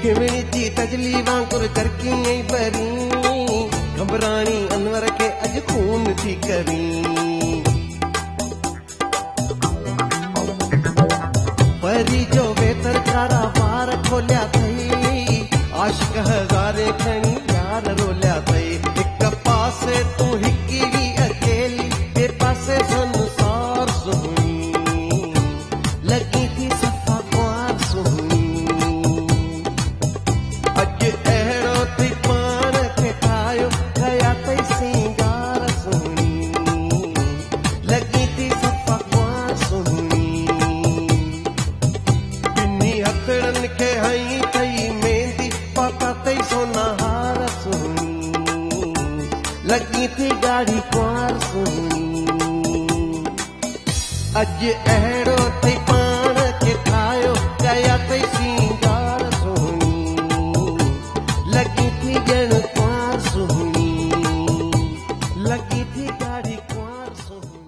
खिमणी जी तजली वांगुर करकी ऐं बरी घबराणी अनवर के अज खून थी करी परी जो बेतर कारा वार खोलिया थई आशिक हज़ारे खणी यार रोलिया थई हिक पासे तू हिकी भी अकेली बे पासे संसार सुहिणी लगी थी सफ़ा कुआर सुहिणी अज अहिड़ो थी पाण खे ठाहियो कया तई सिंगार सुहिणी लगी थी सफ़ा कुआर सुहिणी बिन्ही हथड़नि खे हई थई मेहंदी पाता तई सोना हार सुहिणी लगी थी गाढ़ी कुआर सुहिणी अज अहिड़ो थी पाण खे ठाहियो कया तई सिंगार सुहिणी लगी थी ॼण कुआर सुहिणी लगी थी गाढ़ी कुआर सुहिणी